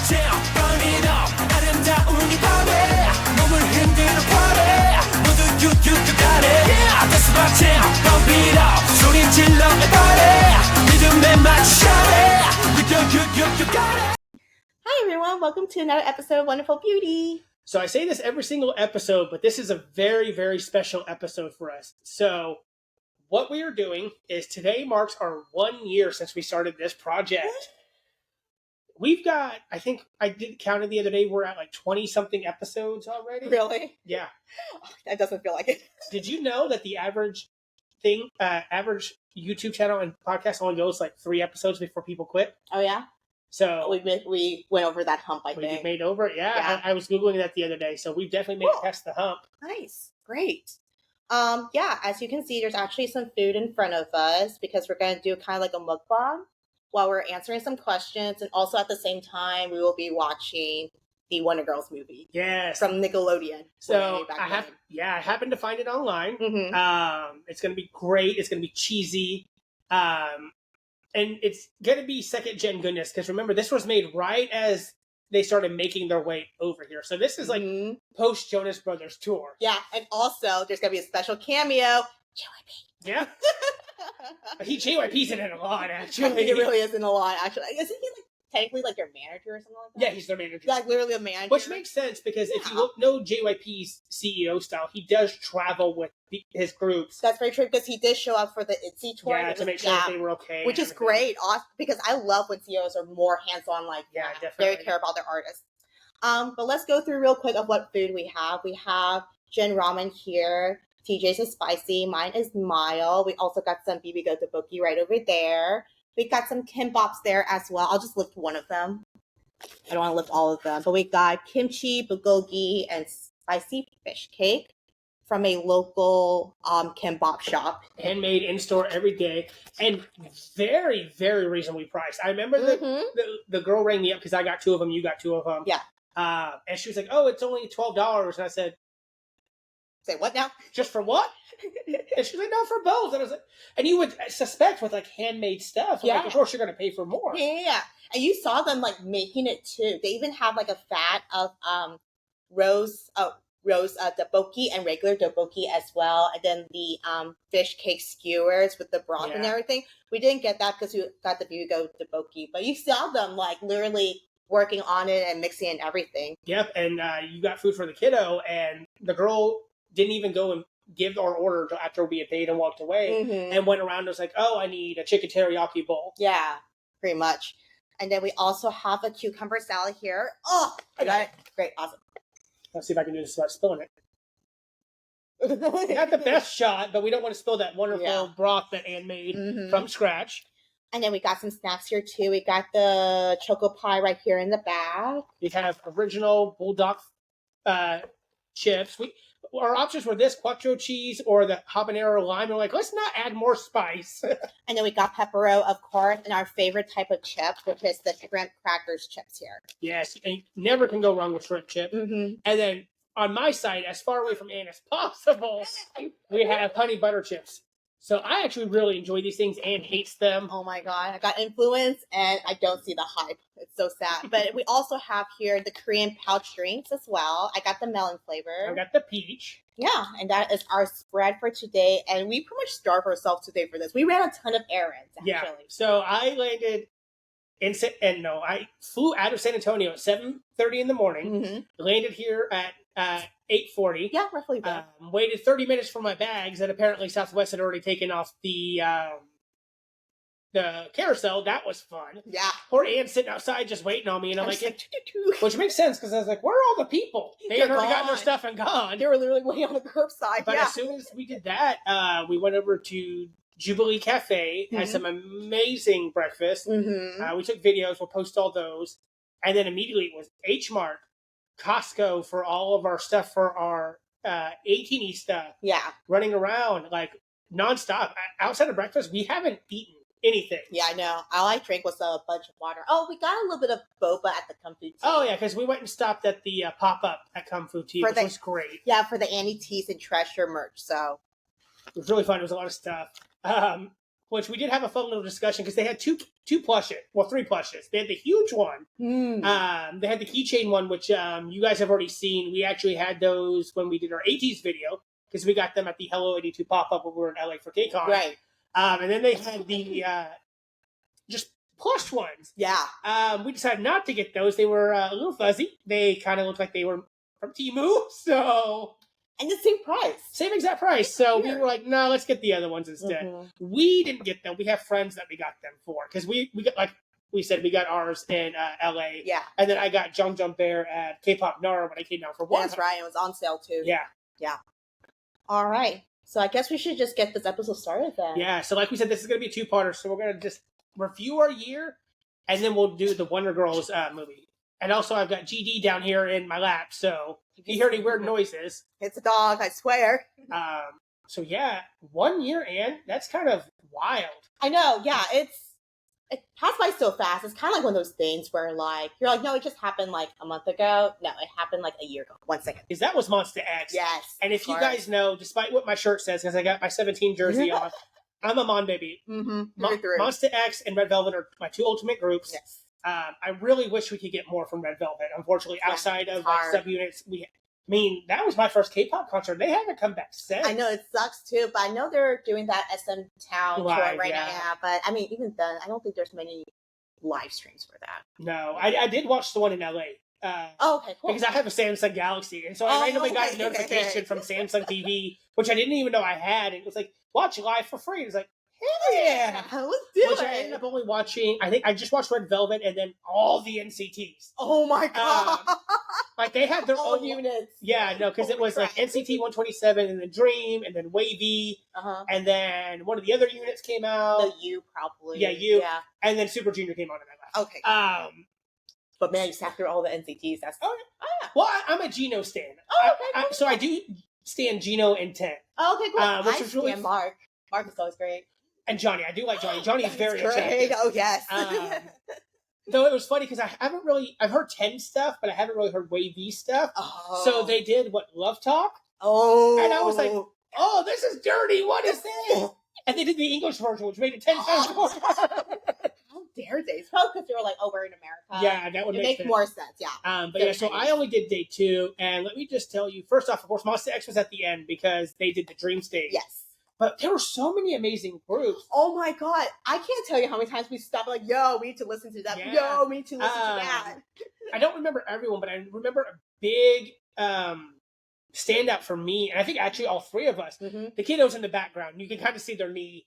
jam, burn it up. 아름다운 이 밤에 몸을 흔드는 party. 모두 you got it. Yeah, that's my jam. Pump it up. 소리 질러 everybody. 믿음에 맞춰 you got it. Hi everyone, welcome to another episode of Wonderful Beauty. So I say this every single episode, but this is a very, very special episode for us. So what we are doing is today marks our 1 year since we started this project. We've got, I think I did count it the other day, we're at like 20-something episodes already. Really? Yeah. That doesn't feel like it. Did you know that the average YouTube channel and podcast only goes like 3 episodes before people quit? Oh yeah? So we went over that hump, I we think. made over it. Yeah. I was Googling that the other day. So we've definitely made it past the hump. Nice. Great. Yeah, as you can see, there's actually some food in front of us because we're going to do kind of like a mukbang while we're answering some questions. And also at the same time, we will be watching the Wonder Girls movie. Yes. From Nickelodeon. So I happened to find it online. Mm-hmm. It's going to be great. It's going to be cheesy. And it's going to be second gen goodness. Because remember, this was made right as they started making their way over here. So this is like post Jonas Brothers tour. Yeah. And also there's going to be a special cameo. JYP. Yeah. He JYP's in it a lot, actually. He really is in a lot, actually. Isn't he like technically like their manager or something like that? Yeah, he's their manager. Like literally a manager. Which makes sense because if you know JYP's CEO style, he does travel with his groups. That's very true because he did show up for the ITZY tour. Yeah, to make sure that they were okay. Which is great, awesome, because I love when CEOs are more hands-on like that. Definitely. Very care about their artists. But let's go through real quick of what food we have. We have Jin ramen here. TJ's is spicy. Mine is mild. We also got some bibigo tteokbokki right over there. We got some kimbops there as well. I'll just lift one of them. I don't want to lift all of them. But we got kimchi, bulgogi, and spicy fish cake from a local kimbap shop. Handmade in-store every day. And very, very reasonably priced. I remember the girl rang me up because I got 2 of them. You got 2 of them. Yeah. And she was like, oh, it's only $12. And I said, say what now? Just for what? And she's like, no, for both. And I was like, and you would suspect with like handmade stuff, like, of course you're going to pay for more. Yeah. And you saw them like making it too. They even have like a fat of rose tteokbokki and regular tteokbokki as well. And then the fish cake skewers with the broth and everything. We didn't get that because we got the bibigo tteokbokki, but you saw them like literally working on it and mixing and everything. Yep. And you got food for the kiddo, and the girl didn't even go and give our order until after we had paid and walked away, and went around and was like, oh, I need a chicken teriyaki bowl. Yeah, pretty much. And then we also have a cucumber salad here. Oh, I got it. Great, awesome. Let's see if I can do this without spilling it. Not the best shot, but we don't want to spill that wonderful broth that Anne made from scratch. And then we got some snacks here too. We got the choco pie right here in the back. We have original bulldog chips. Our options were this quattro cheese or the habanero lime. We're like, let's not add more spice. And then we got pepperoni, of course, and our favorite type of chip, which is the shrimp crackers chips here. Yes, and you never can go wrong with shrimp chip. And then on my side, as far away from Anne as possible, we have honey butter chips. So I actually really enjoy these things. Anne hates them. Oh my God. I got influence and I don't see the hype. It's so sad. But we also have here the Korean pouch drinks as well. I got the melon flavor. I got the peach. Yeah. And that is our spread for today. And we pretty much starved ourselves today for this. We ran a ton of errands, actually. Yeah. So I landed I flew out of San Antonio at 7:30 in the morning. Landed here at 8:40. Yeah, roughly that. Waited 30 minutes for my bags, and apparently Southwest had already taken off the carousel. That was fun. Yeah. Poor Anne sitting outside just waiting on me, and I'm like, which makes sense because I was like, where are all the people? They had already gotten their stuff and gone. They were literally waiting on the curbside. But as soon as we did that, we went over to Jubilee Cafe, had some amazing breakfast. We took videos. We'll post all those. And then immediately it was H Mart, Costco for all of our stuff for our 18E stuff. Yeah. Running around like nonstop. Outside of breakfast, we haven't eaten anything. Yeah, I know. All I drank was a bunch of water. Oh, we got a little bit of boba at the Kung Fu Tea. Oh, yeah, because we went and stopped at the pop-up at Kung Fu Tea, which was great. Yeah, for the Annie Teas and Treasure merch, so. It was really fun. It was a lot of stuff. which we did have a fun little discussion because they had two plushes, well, 3 plushes. They had the huge one. They had the keychain one, which you guys have already seen. We actually had those when we did our 80s video because we got them at the Hello 82 pop-up when we were in LA for KCON. Right. And then they had the just plush ones. Yeah. We decided not to get those. They were a little fuzzy. They kind of looked like they were from Temu, so... And the same price. Same exact price. So we were like, no, let's get the other ones instead. We didn't get them. We have friends that we got them for. Because we got, like we said, we got ours in LA. Yeah. And then I got Jung Jung Bear at Kpop Nara when I came down for one. That's right. It was on sale too. Yeah. Yeah. All right. So I guess we should just get this episode started then. Yeah. So like we said, this is going to be a 2-parter. So we're going to just review our year. And then we'll do the Wonder Girls movie. And also I've got GD down here in my lap. So if you hear any weird noises. It's a dog, I swear. So yeah, 1 year, and that's kind of wild. I know, yeah, it passed by so fast. It's kind of like one of those things where like, you're like, no, it just happened like a month ago. No, it happened like a year ago. 1 second. Because that was Monster X. Yes. And if you guys know, despite what my shirt says, because I got my 17 jersey on, I'm a Mon baby. Monster X and Red Velvet are my 2 ultimate groups. Yes. I really wish we could get more from Red Velvet. Unfortunately, outside of like subunits, that was my first K-pop concert. They haven't come back since. I know, it sucks too, but I know they're doing that SM Town tour right now. But I mean, even then, I don't think there's many live streams for that. No, I did watch the one in LA. Okay, cool. Because I have a Samsung Galaxy, and so I randomly got a notification from Samsung TV, which I didn't even know I had, and it was like, watch live for free. It was like, hell yeah! Let's do it! Which I ended up only watching, I think I just watched Red Velvet and then all the NCTs. Oh my god! Like they had their all own units. Yeah, no, because it was like NCT 127 and then Dream and then Wavy, and then one of the other units came out. The U probably. Yeah, U. Yeah. And then Super Junior came on and I left. Okay. But man, you sat through all the NCTs. That's Well, I'm a Gino stan. Oh, okay. Cool. So I do stan Gino and 10. Oh, okay, cool. Which was really Mark. Mark is always great. And Johnny, I do like Johnny. Johnny is very attractive. Oh yes. Though it was funny because I've heard 10 stuff, but I haven't really heard Wavy stuff. Oh. So they did Love Talk. Oh. And I was like, oh, this is dirty. What is this? And they did the English version, which made it 10 times more. How dare they? Probably because they were like, oh, we're in America. Yeah, that would make more sense. Yeah. But yeah, so I only did day 2, and let me just tell you, first off, of course, Monster X was at the end because they did the Dream stage. Yes. But there were so many amazing groups. Oh my god. I can't tell you how many times we stopped like, yo, we need to listen to that. Yeah. Yo, we need to listen to that. I don't remember everyone, but I remember a big standout for me, and I think actually all 3 of us, the kiddos in the background, you can kind of see their knee,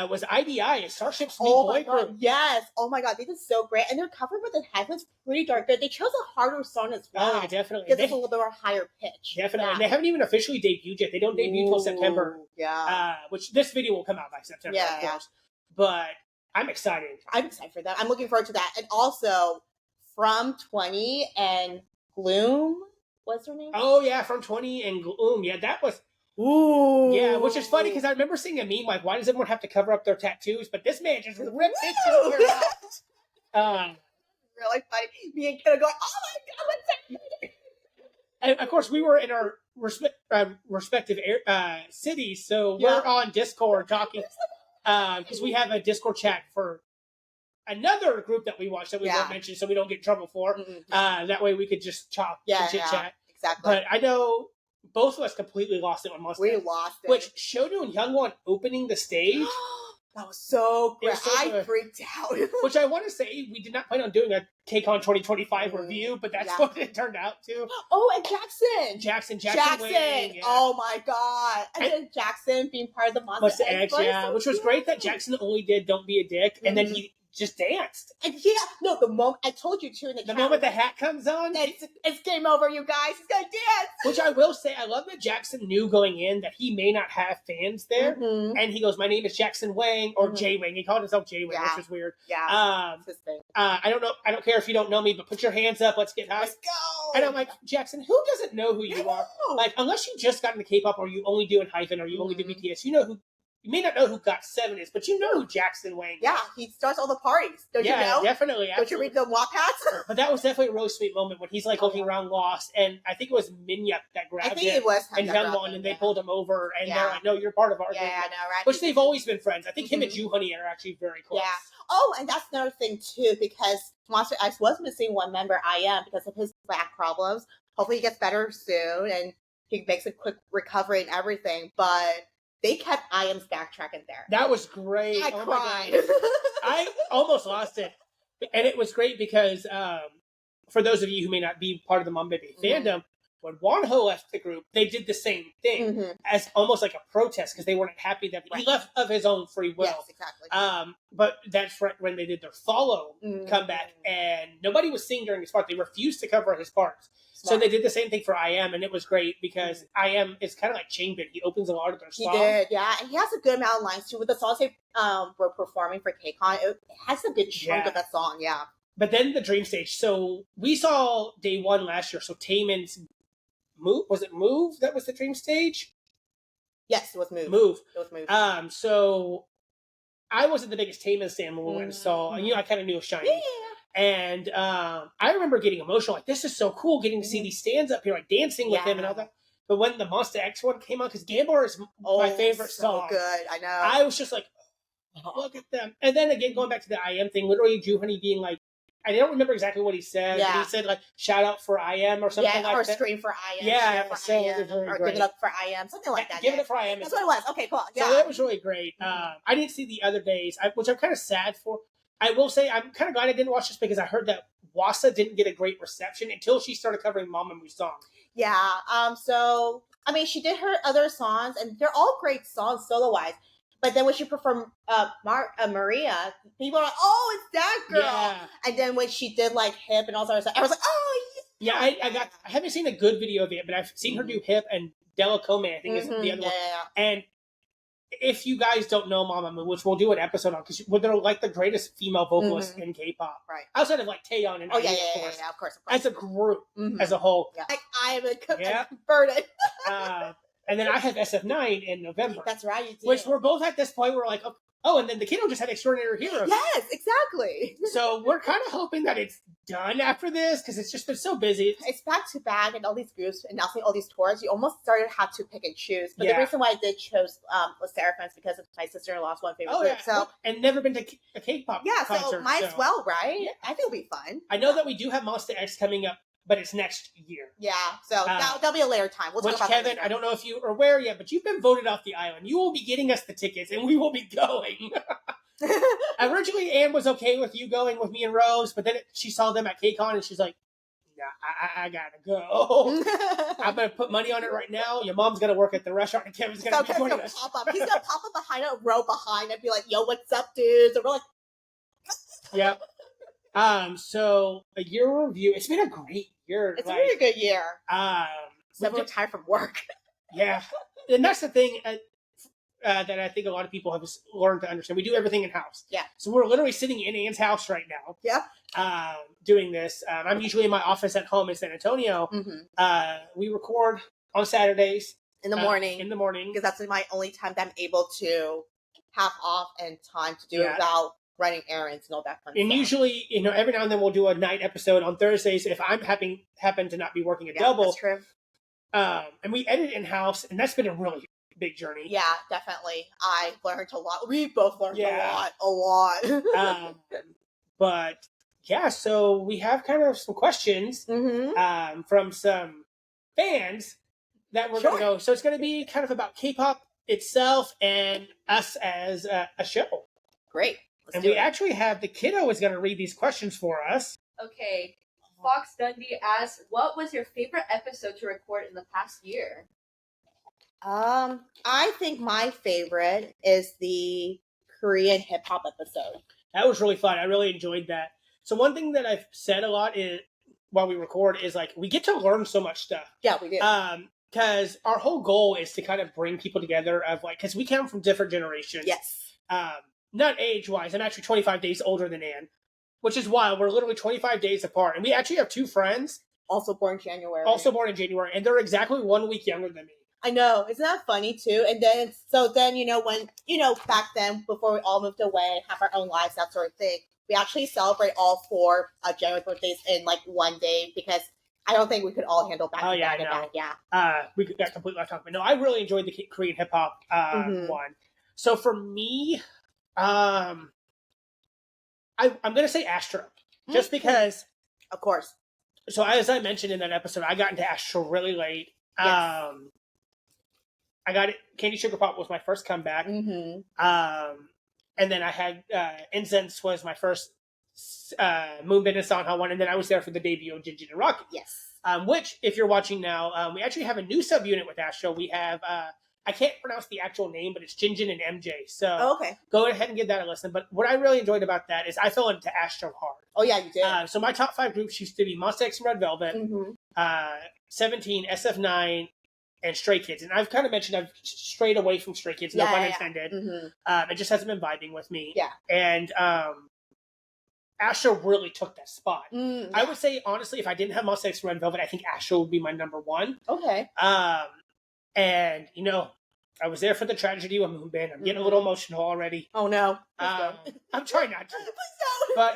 was IDI, a Starship's new boy group. Yes. Oh my god, they did so great. And their cover with the headphones pretty dark good. They chose a harder song as well. Oh, yeah, definitely. Because it's a little bit more higher pitch. Definitely. Yeah. And they haven't even officially debuted yet. They don't debut till September. Yeah. Which this video will come out by September, of course. But I'm excited. I'm excited for that. I'm looking forward to that. And also, From 20 and Gloom, what's her name? Oh, yeah, From 20 and Gloom. Yeah, that was... Ooh. Yeah, which is funny because I remember seeing a meme like, why does everyone have to cover up their tattoos? But this man just ripped his tattoo out. Really funny. Me and Kiddo going, oh my god, what's that? And of course, we were in our respective cities, so we're on Discord talking because we have a Discord chat for another group that we watch that we won't mention, so we don't get in trouble for. That way, we could just talk and chit chat. Exactly. But I know. Both of us completely lost it when Monster. We lost it. Which Shodo and Youngwon opening the stage. That was so great. I freaked out. Which I want to say, we did not plan on doing a KCON 2025 review, but that's what it turned out to. Oh, and Jackson. Jackson. Wing, Oh my god. And then Jackson being part of the Monster X. Which was great that Jackson only did Don't Be a Dick, and then he just danced. And the moment I told you too in the moment the hat comes on, it's game over, you guys. He's gonna dance. Which I will say, I love that Jackson knew going in that he may not have fans there, and he goes, "My name is Jackson Wang or J Wang." He called himself J Wang, which is weird. Yeah, his thing. I don't know. I don't care if you don't know me, but put your hands up. Let's get high. Let's go. And I'm like, Jackson, who doesn't know who you are? Like, unless you just got into K-pop, or you only do in Hyphen, or you only do BTS, you know who you may not know who GOT7 is, but you know who Jackson Wang is. Yeah, he starts all the parties. Don't you know? Definitely. Don't you read the Wattpads? But that was definitely a really sweet moment when he's like looking around lost, and I think it was Minhyuk that grabbed him. I think it was and Hyunwon, and they pulled him over, and they're like, "No, you're part of our group." Yeah, I know, right? Which they've always been friends. I think him and Joohoney are actually very close. Yeah. Oh, and that's another thing too, because Monster X was missing one member, IM, because of his back problems. Hopefully, he gets better soon, and he makes a quick recovery and everything. But they kept IM's backtrack in there. That was great. I cried. My God. I almost lost it. And it was great because for those of you who may not be part of the Mom Baby fandom, when Wonho left the group, they did the same thing as almost like a protest because they weren't happy that he left of his own free will. Yes, exactly. But that's when they did their follow comeback, and nobody was singing during his part. They refused to cover his parts. So they did the same thing for IM, and it was great because IM is kind of like Changbin. He opens a lot of their songs. He did, yeah. And he has a good amount of lines, too. With the songs they were performing for KCON, it has a good chunk of that song, yeah. But then the dream stage. So we saw day one last year. So Taemin's Move. Was it Move that was the dream stage? Yes, it was Move. It was Move. So I wasn't the biggest Taemin fan when we went and saw, and I kind of knew of Shiny. Yeah. And I remember getting emotional. Like, this is so cool getting to see these stands up here, like dancing with him and all that. But when the Monster X one came out, because Gambler is my favorite song. Good, I know. I was just like, look at them. And then again, going back to the IM thing, literally Joohoney being like, I don't remember exactly what he said. Yeah. But he said, like, shout out for IM or something like that. Or scream for IM. Yeah, for so IM, or give it up for IM, something like that. Give it up for IM. That's what it was. Okay, cool. Yeah. So that was really great. I didn't see the other days, which I'm kind of sad for. I will say I'm kind of glad I didn't watch this because I heard that Wasa didn't get a great reception until she started covering Mamamoo song. Yeah. So, I mean, she did her other songs, and they're all great songs solo-wise. But then when she performed Maria, people were like, "Oh, it's that girl!" Yeah. And then when she did like Hip and all that stuff, I was like, "Oh, yeah." I haven't seen a good video of it, but I've seen her do Hip and Della Come, I think is the other one. And if you guys don't know Mamamoo, which we'll do an episode on, because they're like the greatest female vocalists in K-pop, right? Outside of like Taeyeon and IU, of course. As a group, as a whole, like I'm converted. And then I have SF9 in November. That's right, you do. Which we're both at this point where we're like, oh, and then the kiddo just had Extraordinary Heroes. Yes, exactly. So we're kind of hoping that it's done after this because it's just been so busy. It's back to back and all these groups announcing all these tours. You almost started to have to pick and choose. But the reason why I did choose was Seraphim's because of my sister-in-law's one favorite group. So and never been to a K-pop concert. So might as well, right? Yeah. I think it'll be fun. I know that we do have Monster X coming up, but it's next year. Yeah, so that'll be a later time. We'll talk about Kevin, I don't know if you are aware yet, but you've been voted off the island. You will be getting us the tickets, and we will be going. Originally, Anne was okay with you going with me and Rose, but then she saw them at KCON, and she's like, "Nah, I gotta go. I'm gonna put money on it right now. Your mom's gonna work at the restaurant, and Kevin's gonna be joining us." Pop up. He's gonna pop up behind a row behind and be like, "Yo, what's up, dudes?" And we're like, "Yep." So a year review. It's been a great year. It's a really good year. Several tired from work. Yeah, and that's the thing that I think a lot of people have learned to understand. We do everything in house. Yeah. So we're literally sitting in Anne's house right now. Yeah. Doing this. I'm usually in my office at home in San Antonio. We record on Saturdays in the morning. Because that's my only time that I'm able to have off and time to do it without running errands and all that fun stuff. And usually, every now and then we'll do a night episode on Thursdays if I'm happen to not be working a double. That's true. And we edit in-house, and that's been a really big journey. Yeah, definitely. I learned a lot. We both learned a lot. But, yeah, so we have kind of some questions from some fans that we're going to go. So it's going to be kind of about K-pop itself and us as a show. Great. And we actually have the kiddo is going to read these questions for us. Okay. Fox Dundee asks, what was your favorite episode to record in the past year? I think my favorite is the Korean hip hop episode. That was really fun. I really enjoyed that. So one thing that I've said a lot is while we record is like we get to learn so much stuff. Yeah, we do. Because our whole goal is to kind of bring people together of like because we come from different generations. Yes. Not age-wise. I'm actually 25 days older than Anne, which is wild. We're literally 25 days apart. And we actually have two friends. Also born in January. And they're exactly 1 week younger than me. I know. Isn't that funny too? And then, when, back then, before we all moved away, have our own lives, that sort of thing, we actually celebrate all four January birthdays in like one day because I don't think we could all handle back to back to back. Yeah. We got completely off topic. But no, I really enjoyed the Korean hip hop one. So for me, I'm going to say Astro. Just because. Of course. So as I mentioned in that episode, I got into Astro really late. Yes. I got it. Candy Sugar Pop was my first comeback. And then I had Incense was my first Moonbin and Sanha one, and then I was there for the debut of Jinjin and Rocky. Yes. Which, if you're watching now, we actually have a new subunit with Astro. We have I can't pronounce the actual name, but it's Jinjin and MJ. So go ahead and give that a listen. But what I really enjoyed about that is I fell into Astro hard. Oh yeah, you did. So my top 5 groups used to be Monsta X and Red Velvet, 17, SF9, and Stray Kids. And I've kind of mentioned I've strayed away from Stray Kids, no pun intended. It just hasn't been vibing with me. Yeah. And Astro really took that spot. I would say, honestly, if I didn't have Monsta X and Red Velvet, I think Astro would be my number 1. Okay. And, I was there for the tragedy of Moonbin. I'm getting a little emotional already. Oh, no. I'm trying not to. But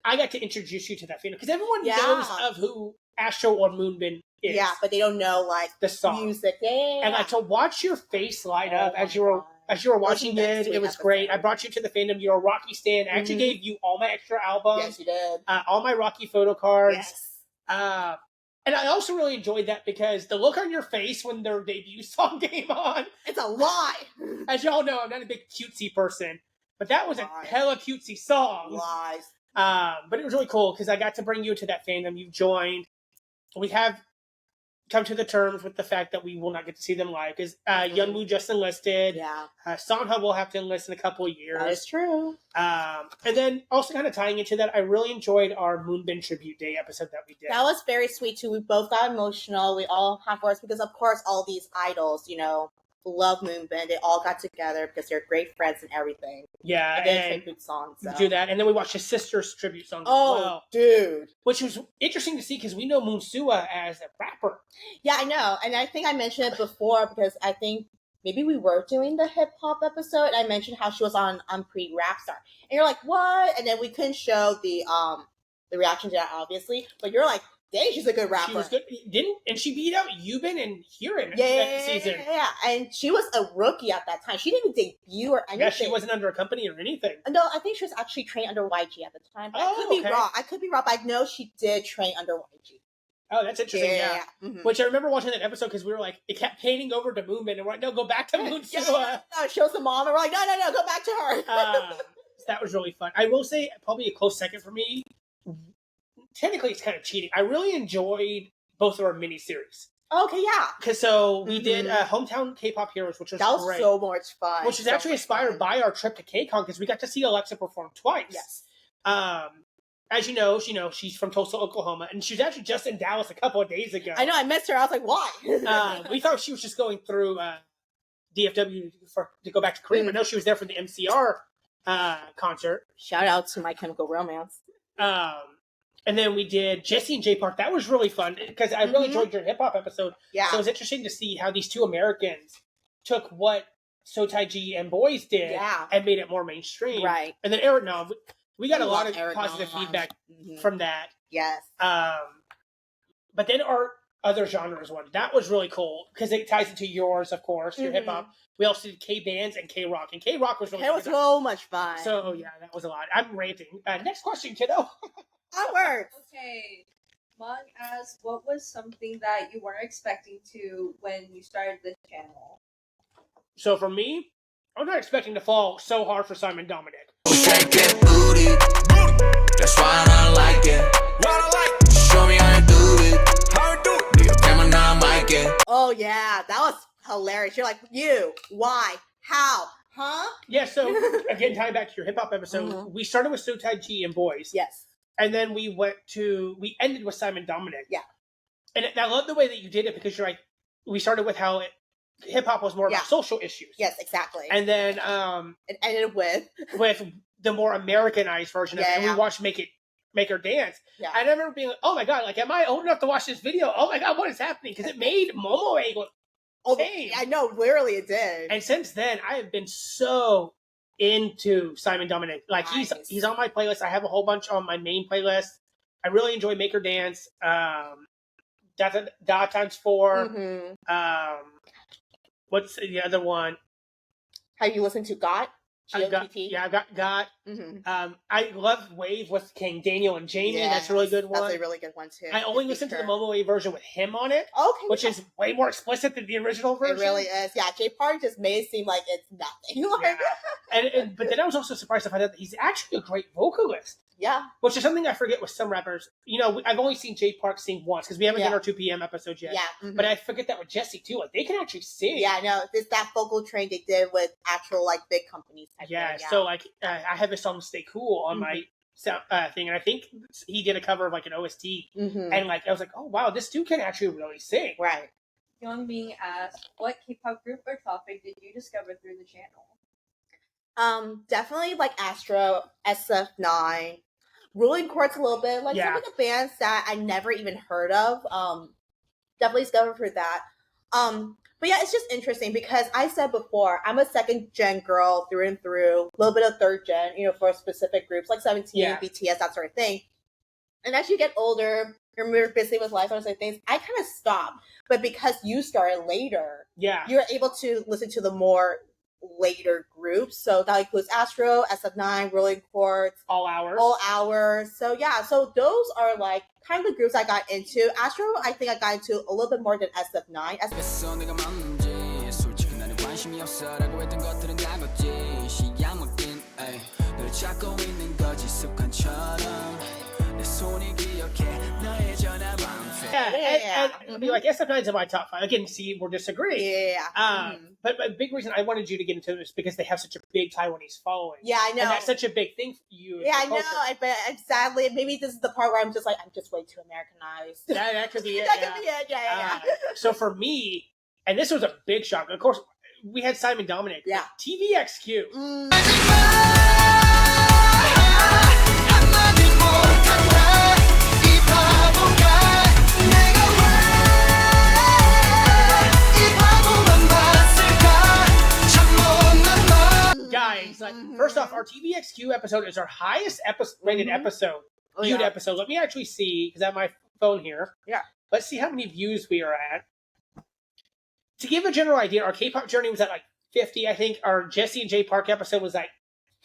I got to introduce you to that fandom. Because everyone knows of who Astro or Moonbin is. Yeah, but they don't know, like, the song. Music. Yeah. And, like, to watch your face light up as you were watching it, it was great. I brought you to the fandom. You're a Rocky stan. I actually gave you all my extra albums. Yes, you did. All my Rocky photo cards. Yes. And I also really enjoyed that because the look on your face when their debut song came on. It's a lie. As y'all know, I'm not a big cutesy person. But that was a hella cutesy song. Lies. But it was really cool because I got to bring you to that fandom. You joined. We have come to the terms with the fact that we will not get to see them live because Youngwoo just enlisted. Yeah. Sanha will have to enlist in a couple of years. That is true. And then also kind of tying into that, I really enjoyed our Moonbin Tribute Day episode that we did. That was very sweet too. We both got emotional. We all have words because, of course, all these idols, love Moonbin. They all got together because they're great friends and everything. Yeah, and they tribute songs. So. Do that, and then we watched his sister's tribute song. Oh, as well, dude! Which was interesting to see because we know Moonsua as a rapper. Yeah, I know, and I think I mentioned it before because I think maybe we were doing the hip hop episode. And I mentioned how she was on Pre-Rap Star, and you're like, "What?" And then we couldn't show the reaction to that, obviously, but you're like, dang, she's a good rapper. She was good. And she beat out Yubin and Huron that season. Yeah, and she was a rookie at that time. She didn't even debut or anything. Yeah, she wasn't under a company or anything. No, I think she was actually trained under YG at the time. But I could be wrong, but I know she did train under YG. Oh, that's interesting, yeah. Mm-hmm. Which I remember watching that episode because we were like, it kept painting over to Moonbin, and we're like, no, go back to Moonsua. No, it shows the mom, and we're like, no, go back to her. So that was really fun. I will say, probably a close second for me, technically it's kind of cheating. I really enjoyed both of our miniseries. Okay, yeah. Because we did Hometown K-Pop Heroes, which was that was great. So much fun. Which was actually inspired by our trip to KCON because we got to see Alexa perform twice. Yes. As you know, she's from Tulsa, Oklahoma, and she was actually just in Dallas a couple of days ago. I know, I missed her. I was like, why? We thought she was just going through DFW to go back to Korea, but no, she was there for the MCR concert. Shout out to My Chemical Romance. And then we did Jesse and J Park. That was really fun because I really enjoyed your hip hop episode. Yeah. So it was interesting to see how these two Americans took what So Taiji and Boys did and made it more mainstream. Right. And then Eric Nam, we got a lot of positive feedback from that. Yes. But then our other genres one, that was really cool because it ties into yours, of course, your hip hop. We also did K-Bands and K-Rock. And K-Rock was really fun. It was so much fun. So, yeah, that was a lot. I'm ranting. Next question, kiddo. Onwards. Okay. Mong asked, what was something that you weren't expecting to when you started this channel? So for me, I'm not expecting to fall so hard for Simon Dominic. Shaking booty. That's why I like it. Show me how you do it. Oh yeah, that was hilarious. You're like, why, how, huh? Yeah. So again, tying back to your hip hop episode, we started with So Taiji and Boys. Yes. And then we ended with Simon Dominic. Yeah. And I love the way that you did it because you're like, we started with how hip hop was more about social issues. Yes, exactly. And then it ended with the more Americanized version of it. And we watched Make Her Dance. Yeah. I remember being like, oh my god, like, am I old enough to watch this video? Oh my god, what is happening? Because it made Momoe look Oh, came. I know, literally it did. And since then, I have been so into Simon Dominic. Like Nice. he's on my playlist. I have a whole bunch on my main playlist. I really enjoy Make Her Dance. Dot times 4. Mm-hmm. What's the other one? Have you listened to Got? I've G-O-T-T? I've got. Mm-hmm. I love Wave with King Daniel and Jamie. Yes, That's a really good one. That's a really good one too. I only listened to the Momo Wave version with him on it, Okay, which is way more explicit than the original version. it really is. Yeah, J Park just made it seem like it's nothing. Yeah. But then I was also surprised to find out that he's actually a great vocalist. Yeah. Which is something I forget with some rappers. You know, I've only seen J Park sing once because we haven't done our 2 p.m. episodes yet. Yeah. Mm-hmm. But I forget that with Jesse too. Like they can actually sing. Yeah, I know. It's that vocal train they did with actual like big companies. Yeah. So like I have this song "Stay Cool" on my sound thing, and I think he did a cover of like an OST, and like I was like, oh wow, this dude can actually really sing. Right. Young Ming asked, what K-pop group or topic did you discover through the channel? Definitely like Astro, SF9, Ruling Courts a little bit, like some of the bands that I never even heard of. Definitely discovered for that. But yeah, it's just interesting because I said before, I'm a second gen girl through and through, a little bit of third gen, you know, for specific groups like 17, BTS, that sort of thing. And as you get older, you're more busy with life and other things, I kind of stop. But because you started later, you're able to listen to the more later groups. So that includes Astro, SF9, Rolling Quartz, All Hours. So yeah, so those are like kind of the groups I got into. Astro, I think I got into a little bit more than SF9. And like SF9's in my top 5. Again, see, we're disagreeing. But a big reason I wanted you to get into this because they have such a big Taiwanese following. Yeah, I know. And that's such a big thing for you. Yeah, I know. But sadly, maybe this is the part where I'm just like, I'm just way too Americanized. That could be it. That could be it. Yeah. So for me, and this was a big shock. Of course, we had Simon Dominic. Yeah. TVXQ. Guys, like first off, our TVXQ episode is our highest rated episode, viewed episode. Let me actually see because I have my phone here. Yeah. Let's see how many views we are at. To give a general idea, our Kpop Journey was at like 50, I think. Our Jesse and J Park episode was like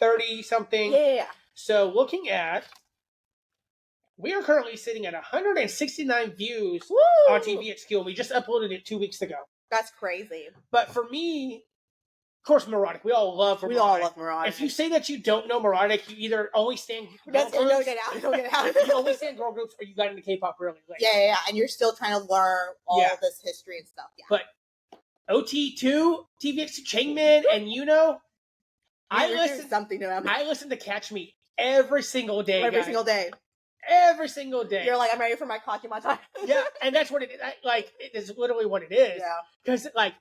30 something. Yeah. So looking at, we are currently sitting at 169 views on TVXQ. We just uploaded it 2 weeks ago. That's crazy. But for me, of course, Melodic. We all love Melodic. We all love Melodic. If you say that you don't know Melodic, you either only stand girl groups. Don't get out. You only stand girl groups, or you got into K-pop really late. Yeah. And you're still trying to learn all this history and stuff. Yeah. But OT2, TVXQ, Changmin, and I listen something to them. I listen to Catch Me every single day. Every single day. You're like, I'm ready for my Kakima time. Yeah, and that's what it is. Like, it is literally what it is. Yeah. Because, like,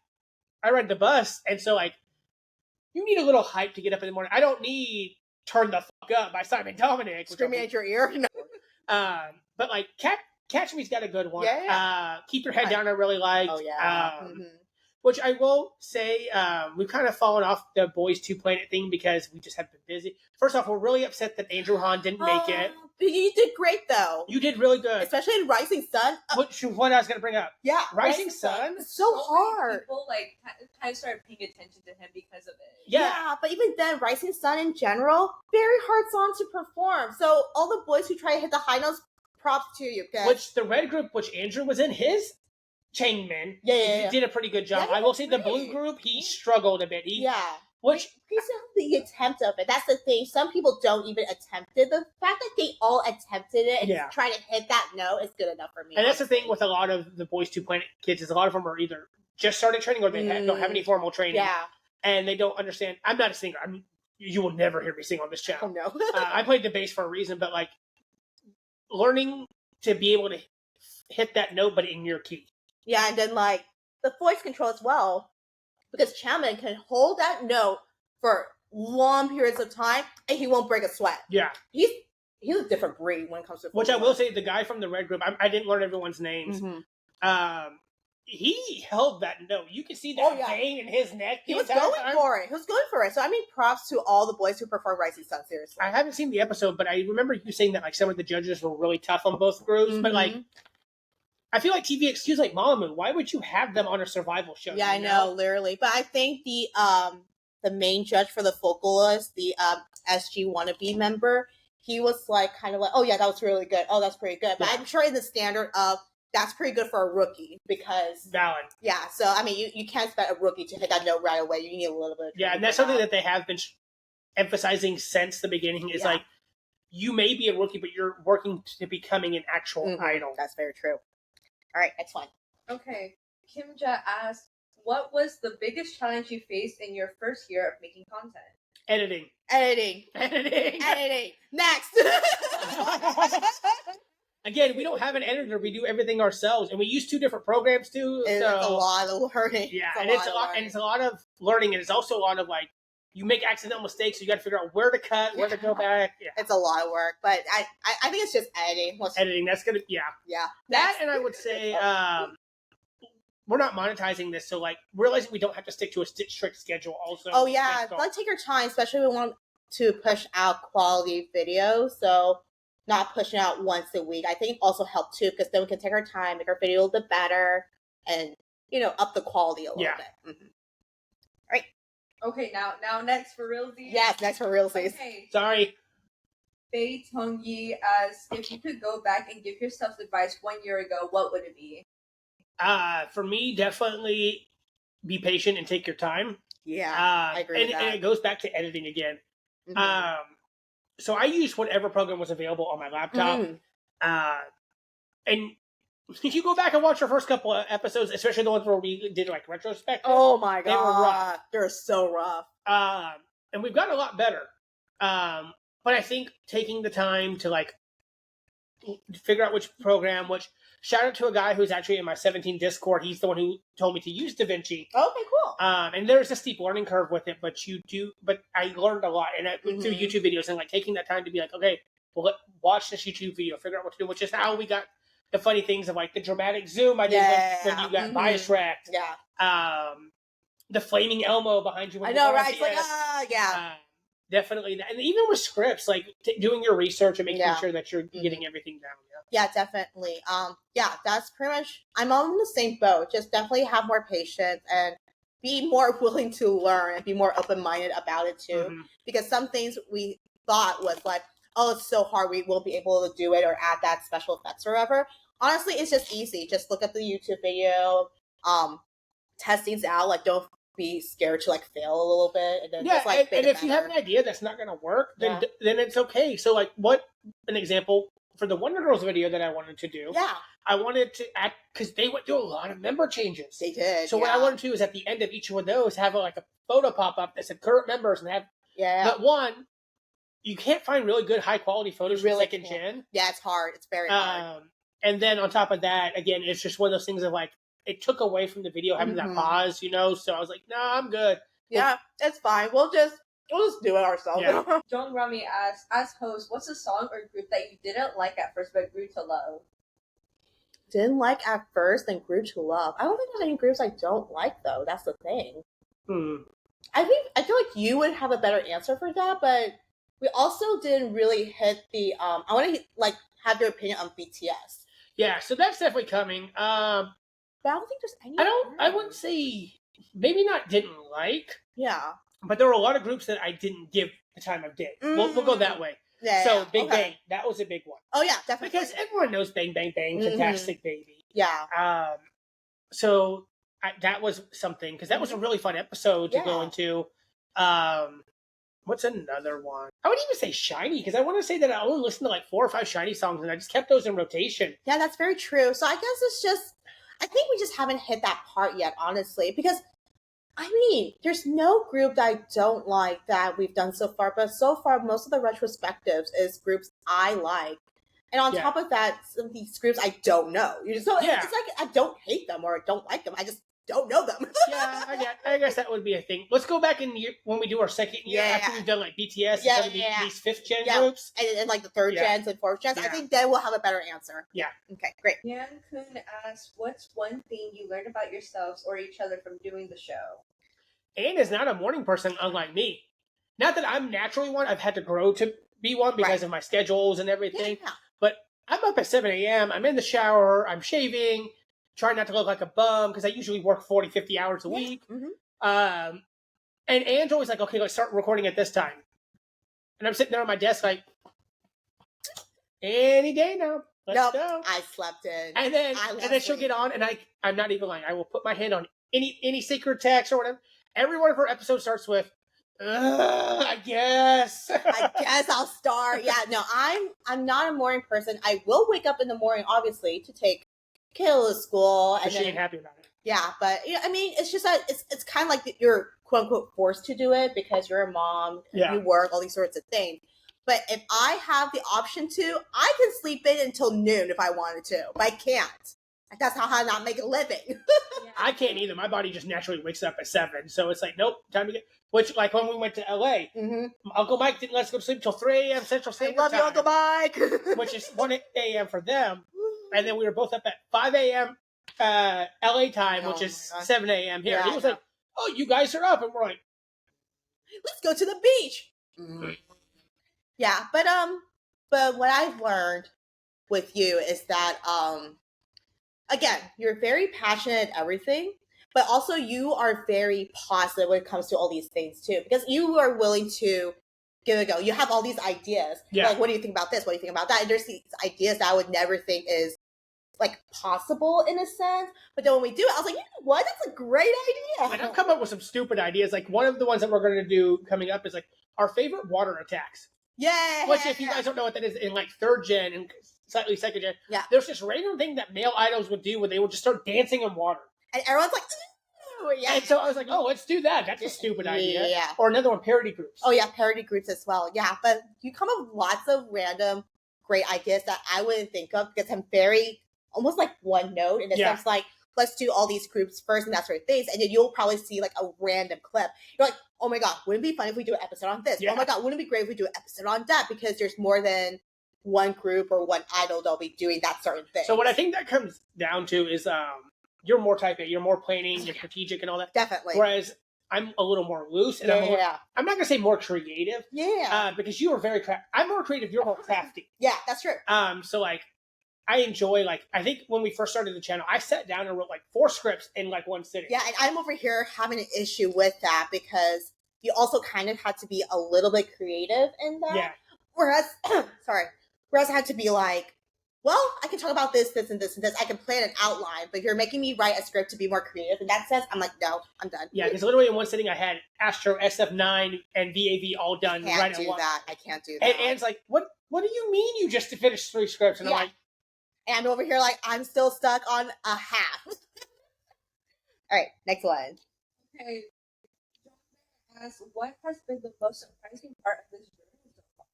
I ride the bus, and so, like, you need a little hype to get up in the morning. I don't need Turn the Fuck Up by Simon Dominic. Screaming at your ear. No. But, like, Catch Me's got a good one. Yeah. Keep Your Head Down I really liked. Oh, yeah. Which I will say, we've kind of fallen off the Boys 2 Planet thing because we just have been busy. First off, we're really upset that Andrew Han didn't make it. But you did great, though. You did really good. Especially in Rising Sun. Which what I was going to bring up. Yeah. Rising Sun? It's so hard. People, like, kind of started paying attention to him because of it. Yeah, but even then, Rising Sun in general, very hard song to perform. So all the boys who try to hit the high notes, props to you. Okay? Which the red group, which Andrew was in, his Changmin, he did a pretty good job. I will say the blue group, he struggled a bit. Which he's the attempt of it. That's the thing. Some people don't even attempt it. The fact that they all attempted it and trying to hit that note is good enough for me. And that's the thing with a lot of the Boys 2 Planet kids is a lot of them are either just started training or they don't have any formal training. Yeah. And they don't understand. I'm not a singer. You will never hear me sing on this channel. Oh, no. I played the bass for a reason, but like learning to be able to hit that note, but in your key. Yeah, and then like the voice control as well. Because Chairman can hold that note for long periods of time and he won't break a sweat. Yeah. He's a different breed when it comes to Which I will say, the guy from the red group, I didn't learn everyone's names. he held that note. You could see that Oh, yeah. vein in his neck. He was going for it. He was going for it. So I mean, props to all the boys who perform Rising Sun. Seriously, I haven't seen the episode, but I remember you saying that like some of the judges were really tough on both groups. But like, I feel like TVXQ's like Mamamoo. Why would you have them on a survival show? yeah, I know, literally. But I think the main judge for the vocalist, the SG wannabe member, he was like kind of like, oh yeah, that was really good. Oh, that's pretty good. But Yeah. I'm sure in the standard of that's pretty good for a rookie because Valid. yeah. So I mean, you can't expect a rookie to hit that note right away. You need a little bit. Of Yeah, and that's something that they have been emphasizing since the beginning is like, you may be a rookie, but you're working to becoming an actual idol. That's very true. All right, next one. Okay, Kim Ja asked, what was the biggest challenge you faced in your first year of making content? Editing. Next. Again, we don't have an editor. We do everything ourselves, and we use 2 different programs too. It's so a lot of learning. Yeah, it's a lot of learning, and it's also a lot of like, you make accidental mistakes, so you got to figure out where to cut, where to go back. Yeah. It's a lot of work, but I think it's just editing. Editing, that's gonna Yeah. That, and I would say we're not monetizing this, so like realizing we don't have to stick to a strict schedule. Also, Oh yeah, like take your time, especially when we want to push out quality videos. So not pushing out once a week, I think also help too, because then we can take our time, make our video a little bit better, and up the quality a little bit. Right. Okay, now next for realsies. Yes, next for realsies. Okay. Sorry. Bei Tongyi asks, if you could go back and give yourself advice 1 year ago, what would it be? For me, definitely be patient and take your time. Yeah, I agree with that. And it goes back to editing again. So I used whatever program was available on my laptop. And if you go back and watch our first couple of episodes, especially the ones where we did like retrospective, oh my god, they were rough. They're so rough. And we've gotten a lot better. But I think taking the time to like figure out which program, shout out to a guy who's actually in my 17 Discord. He's the one who told me to use DaVinci. Okay, cool. And there's a steep learning curve with it, but I learned a lot, and I went through YouTube videos and like taking that time to be like, okay, well, watch this YouTube video, figure out what to do, which is how we got the funny things of like the dramatic zoom I did when you got bias wrecked. Yeah. The flaming Elmo behind you. When I know, you right? It's like, yeah. Definitely that. And even with scripts, like doing your research and making sure that you're getting everything down. Yeah, definitely. Yeah, that's pretty much, I'm on the same boat. Just definitely have more patience and be more willing to learn and be more open-minded about it too. Because some things we thought was like, oh, it's so hard, we won't be able to do it or add that special effects or whatever. Honestly, it's just easy. Just look at the YouTube video, test things out. Like, don't be scared to like fail a little bit, and then just like. And if you have an idea that's not going to work, then it's okay. So, like, an example for the Wonder Girls video that I wanted to do? Yeah, I wanted to add, because they went through a lot of member changes. They did. So what I wanted to do is at the end of each one of those have a photo pop up that said current members and have. Yeah. But one, you can't find really good high quality photos from second gen. Yeah, it's hard. It's very hard. And then on top of that, again, it's just one of those things of like, it took away from the video having that pause, So I was like, no, I'm good. Yeah, it's fine. We'll just do it ourselves. Yeah. John Rami asks, as host, what's a song or group that you didn't like at first but grew to love? Didn't like at first, then grew to love. I don't think there's any groups I don't like though. That's the thing. I feel like you would have a better answer for that, but we also didn't really hit the. I want to have your opinion on BTS. Yeah, so that's definitely coming. But I don't think there's any. I wouldn't say, maybe not didn't like. Yeah. But there were a lot of groups that I didn't give the time of day. We'll go that way. Yeah. So Big Bang, that was a big one. Oh yeah, definitely. Because everyone knows Bang Bang Bang, Fantastic Baby. Yeah. So that was something, because that was a really fun episode to go into. What's another one? I would even say Shiny, because I want to say that I only listened to like 4 or 5 Shiny songs, and I just kept those in rotation. Yeah, that's very true. So I guess it's just, I think we just haven't hit that part yet, honestly, because I mean, there's no group that I don't like that we've done so far, but so far, most of the retrospectives is groups I like. And on top of that, some of these groups I don't know. So it's like I don't hate them or I don't like them. I just don't know them. Yeah, I guess that would be a thing. Let's go back when we do our second year after we've done like BTS and some of these fifth gen groups. And like the third gens and fourth gens. I think then we'll have a better answer. Yeah. Okay, great. Yan Kun asks, what's one thing you learned about yourselves or each other from doing the show? Anne is not a morning person, unlike me. Not that I'm naturally one. I've had to grow to be one because of my schedules and everything. Yeah. But I'm up at 7 a.m. I'm in the shower. I'm shaving. Trying not to look like a bum because I usually work 40, 50 hours a week. Mm-hmm. And Anne's always like, okay, let's start recording at this time. And I'm sitting there on my desk like, any day now. Let's go. I slept in. And then she'll get on, and I'm not even lying. I will put my hand on any sacred text or whatever. Every one of her episodes starts with, I guess. I guess I'll start. Yeah, no, I'm not a morning person. I will wake up in the morning, obviously, to take Kayla to school. But she ain't happy about it. Yeah, but I mean, it's just that it's kind of like you're quote unquote forced to do it because you're a mom, you work, all these sorts of things. But if I have the option to, I can sleep in until noon if I wanted to, but I can't. That's how I not make a living. I can't either. My body just naturally wakes up at 7, so it's like, nope, time to get. Which, like when we went to LA, Uncle Mike didn't let us go to sleep until 3 a.m. Central Standard Time. I love you, Uncle Mike. Which is 1 a.m. for them, and then we were both up at 5 a.m. LA time, which is 7 a.m. here. And he was like, "Oh, you guys are up," and we're like, "Let's go to the beach." Yeah, but what I've learned with you is that again, you're very passionate at everything, but also you are very positive when it comes to all these things too, because you are willing to give it a go. You have all these ideas. Yeah. Like, what do you think about this? What do you think about that? And there's these ideas that I would never think is like possible in a sense. But then when we do it, I was like, you know what? That's a great idea. And I've come up with some stupid ideas. Like one of the ones that we're going to do coming up is like our favorite water attacks. Yeah. Which, if you guys don't know what that is, in like third gen and slightly second gen, there's this random thing that male idols would do where they would just start dancing in water. And everyone's like, ooh, yeah. And so I was like, oh, let's do that. That's a stupid idea. Yeah. Or another one, parody groups. Oh, yeah, parody groups as well. Yeah, but you come up with lots of random great ideas that I wouldn't think of because I'm very, almost like one note in the sense like, let's do all these groups first and that sort of things. And then you'll probably see like a random clip. You're like, oh my God, wouldn't it be fun if we do an episode on this? Yeah. Oh my God, wouldn't it be great if we do an episode on that? Because there's more than one group or one idol that'll be doing that certain thing. So what I think that comes down to is you're more type A, you're more planning, you're strategic and all that. Definitely. Whereas I'm a little more loose and I'm not going to say more creative. Yeah. Because you are very I'm more creative, you're more crafty. Yeah, that's true. So like I enjoy, like, I think when we first started the channel, I sat down and wrote like 4 scripts in like one sitting. Yeah, and I'm over here having an issue with that because you also kind of had to be a little bit creative in that. Yeah. Whereas I had to be like, well, I can talk about this, this, and this, and this. I can plan an outline, but if you're making me write a script to be more creative in that sense, I'm like, no, I'm done. Yeah, because literally in one sitting I had Astro, SF9, and VAV all done. I can't do that. And Anne's like, what do you mean you just finished 3 scripts? And I'm like, and over here, like, I'm still stuck on a half. All right, next one. Okay. As what has been the most surprising part of this journey so far?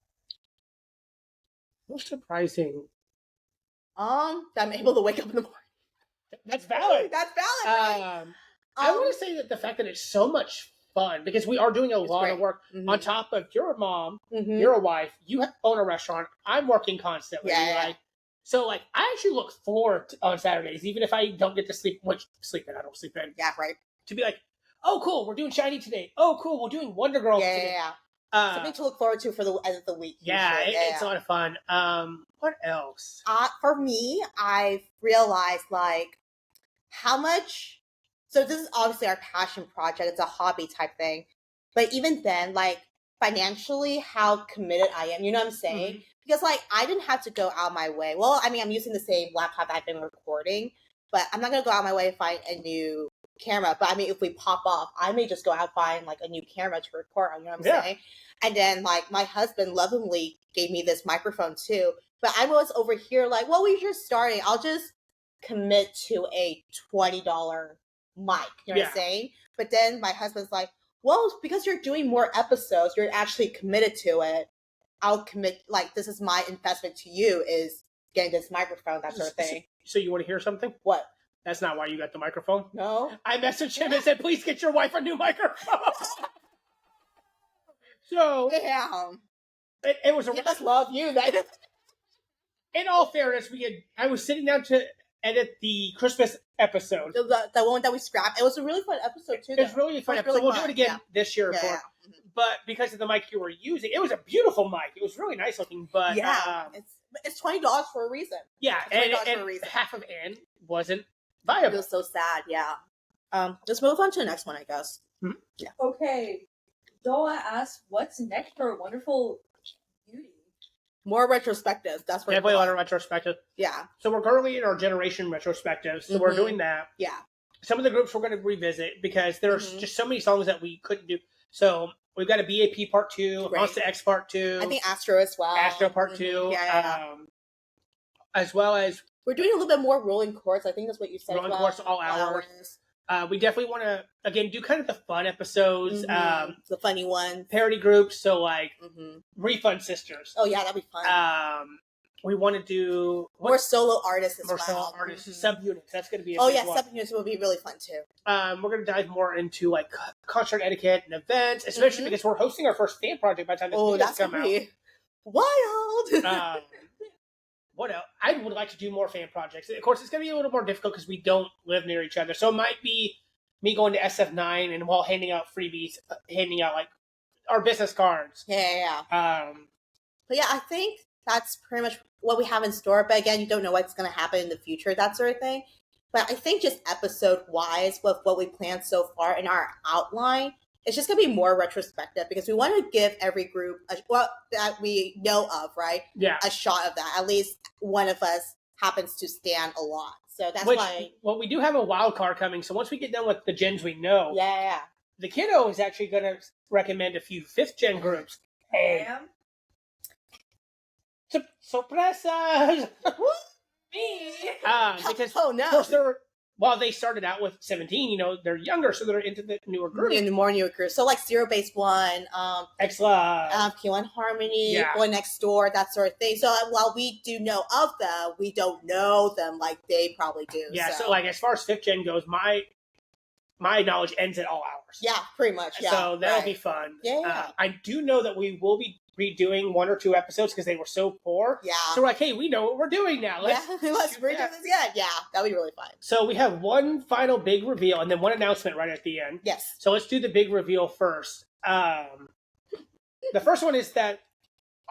Most surprising? That I'm able to wake up in the morning. That's valid. That's valid, right? I want to say that the fact that it's so much fun, because we are doing a lot of work on top of, you're a mom, you're a wife, you own a restaurant, I'm working constantly. So, like, I actually look forward to, on Saturdays, even if I don't get to sleep, I don't sleep in. Yeah, right. To be like, oh, cool, we're doing Shiny today. Oh, cool, we're doing Wonder Girls today. Something to look forward to for the end of the week. It's a lot of fun. What else? For me, I've realized, like, how much... So this is obviously our passion project. It's a hobby type thing. But even then, like, financially, how committed I am. You know what I'm saying? Because, like, I didn't have to go out my way. Well, I mean, I'm using the same laptop that I've been recording, but I'm not going to go out my way to find a new camera. But, I mean, if we pop off, I may just go out and find, like, a new camera to record on, you know what I'm saying? And then, like, my husband lovingly gave me this microphone, too. But I was over here like, well, we're just starting. I'll just commit to a $20 mic. You know what I'm saying? But then my husband's like, well, because you're doing more episodes, you're actually committed to it. I'll commit, like, this is my investment to you, is getting this microphone, that sort of thing. So you want to hear something? What? That's not why you got the microphone. No. I messaged him and said, please get your wife a new microphone. So Damn. it was a. He must love you then. In all fairness, I was sitting down to edit the Christmas episode. The one that we scrapped. It was a really fun episode too. It was really a fun episode. We'll do it again this year. Yeah. But because of the mic you were using, it was a beautiful mic. It was really nice looking. But it's $20 for a reason. Yeah, and for a reason. Half of Anne wasn't viable. It was so sad. Yeah. Let's move on to the next one, I guess. Mm-hmm. Yeah. Okay. Doa asks, "What's next for Wonderful Beauty?" More retrospectives. That's what. Definitely a lot of retrospective. Yeah. So we're currently in our generation retrospective. So we're doing that. Yeah. Some of the groups we're going to revisit because there's just so many songs that we couldn't do. So we've got a BAP part 2, Monster X part 2. I think Astro as well. Astro part 2. Yeah. As well as we're doing a little bit more rolling chords. I think that's what you said. Rolling chords all hours. We definitely want to again do kind of the fun episodes, the funny ones, parody groups. So like Refund Sisters. Oh yeah, that'd be fun. We want to do more solo artists as well. More solo artists, subunits. That's going to be a big one. Subunits will be really fun too. We're going to dive more into like concert etiquette and events, especially because we're hosting our first fan project by the time this video comes out. Wild. What else? I would like to do more fan projects. Of course, it's going to be a little more difficult because we don't live near each other. So it might be me going to SF9 and while handing out freebies, handing out like our business cards. Yeah. But yeah, I think that's pretty much what we have in store. But again, you don't know what's going to happen in the future, that sort of thing. But I think just episode-wise, with what we planned so far in our outline, it's just going to be more retrospective because we want to give every group, that we know of, right? Yeah. A shot of that. At least one of us happens to stand a lot. So that's why. Well, we do have a wild card coming. So once we get done with the gens we know, the kiddo is actually going to recommend a few 5th gen groups. Hey. Sorpresas! Me! Because while they started out with 17, they're younger, so they're into the newer group. In the more newer groups. So like Zero Base One, Xla, KCON Harmony, Boy Next Door, that sort of thing. So while we do know of them, we don't know them like they probably do. Yeah, so like as far as 5th gen goes, my knowledge ends at all hours. Yeah, pretty much. Yeah, so that'll be fun. Yeah. I do know that we will be redoing 1 or 2 episodes because they were so poor. Yeah. So we're like, hey, we know what we're doing now. Let's redo this again. Yeah, that'll be really fun. So we have one final big reveal and then one announcement right at the end. Yes. So let's do the big reveal first. The first one is that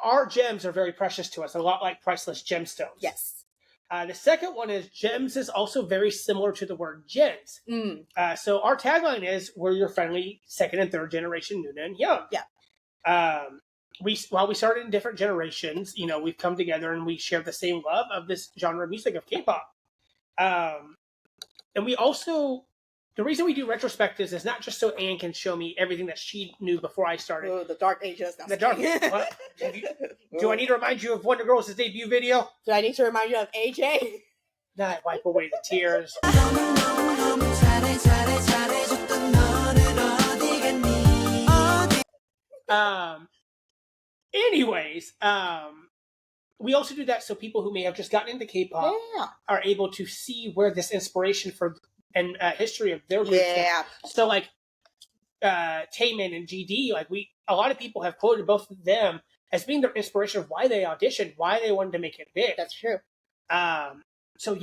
our gems are very precious to us, a lot like priceless gemstones. Yes. The second one is gems is also very similar to the word gens. So our tagline is, we're your friendly 2nd and 3rd generation Nuna and Young. Yeah. While we started in different generations, we've come together and we share the same love of this genre of music of K-pop. And we also, the reason we do retrospectives is not just so Anne can show me everything that she knew before I started. Oh, the Dark Ages. The Dark Ages. Do I need to remind you of Wonder Girls' debut video? Do I need to remind you of AJ? Not wipe away the tears. Anyways, we also do that so people who may have just gotten into K-pop are able to see where this inspiration for and history of their group. So like Taemin and GD, like a lot of people have quoted both of them as being their inspiration of why they auditioned, why they wanted to make it big. That's true. So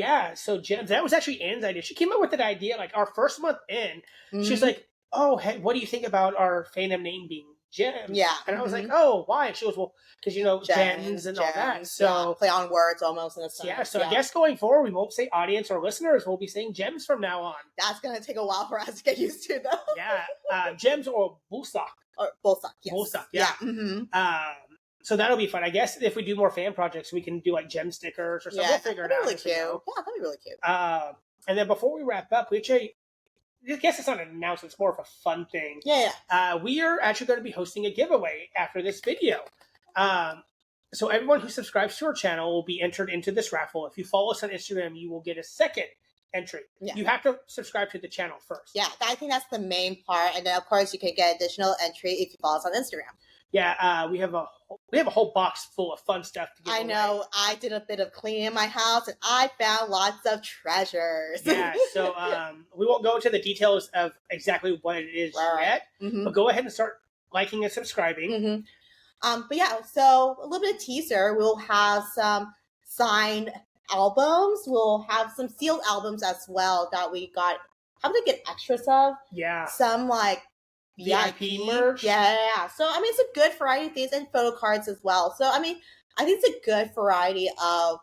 Gems, that was actually Anne's idea. She came up with that idea like our first month in. She's like, oh, hey, what do you think about our fandom name being Gems? Yeah. And I was like, oh, why? And she goes, well, because, gens and all that. So play on words almost in a sense. Yeah, so I guess going forward, we won't say audience or listeners. We'll be saying gems from now on. That's going to take a while for us to get used to, though. Yeah. Gems or bulsak. Or bulsak, yes. Bulsak, yeah. So that'll be fun. I guess if we do more fan projects, we can do like gem stickers or something. We'll figure it out. Really cute. Yeah, that'd be really cute. And then before we wrrap up, we actually, I guess it's not an announcement, it's more of a fun thing. We are actually going to be hosting a giveaway after this video. So everyone who subscribes to our channel will be entered into this raffle. If you follow us on Instagram, you will get a second entry. You have to subscribe to the channel first. Yeah, I think that's the main part. And then, of course, you can get additional entry if you follow us on Instagram. Yeah, we have we have a whole box full of fun stuff to give I away. know. I did a bit of cleaning in my house, and I found lots of treasures. Yeah, so we won't go into the details of exactly what it is yet, but go ahead and start liking and subscribing. But yeah, so a little bit of teaser. We'll have some signed albums. We'll have some sealed albums as well that we got. How to get extras of? Yeah. Some like VIP merch. Yeah. So I mean, it's a good variety of things, and photo cards as well. So I mean, I think it's a good variety of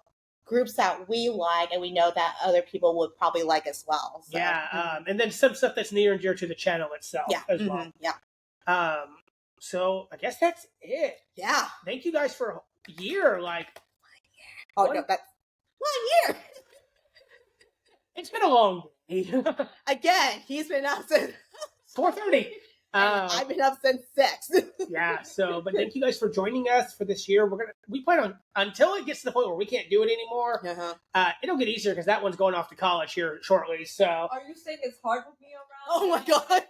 groups that we like, and we know that other people would probably like as well. So, Yeah. And then some stuff that's near and dear to the channel itself as well. Yeah. So I guess that's it. Yeah. Thank you guys for a year. Like, Oh One- no, that's 1 year. it's been a long day. Again, he's been up since 4:30. I've been up since 6. Yeah. So, but thank you guys for joining us for this year. We plan on, until it gets to the point where we can't do it anymore. It'll get easier because that one's going off to college here shortly. So Are you saying it's hard with me around? Oh my god.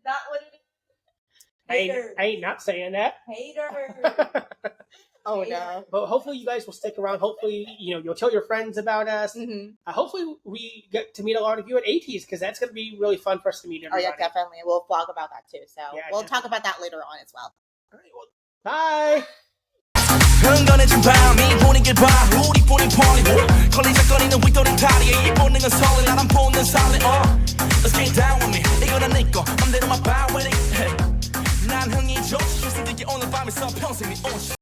That what it is? I ain't not saying that. Hater. Oh no. But hopefully you guys will stick around. Hopefully, you'll tell your friends about us. Hopefully we get to meet a lot of you at ATs because that's going to be really fun for us to meet Oh everybody. yeah, definitely. We'll vlog about that too. So Yeah, we'll talk about that later on as well. All right, well, bye. 흥건해진 밤이 분위기를 봐 우리뿐인 party 걸리적거리는 윗도리 다리에 이 본능은 설레 나란 본능 살래 Let's get down with me 이거는 내꺼 맘대로 my power with it 난 흥이 좋지 실수들이 오늘 밤에서 평생 네 오지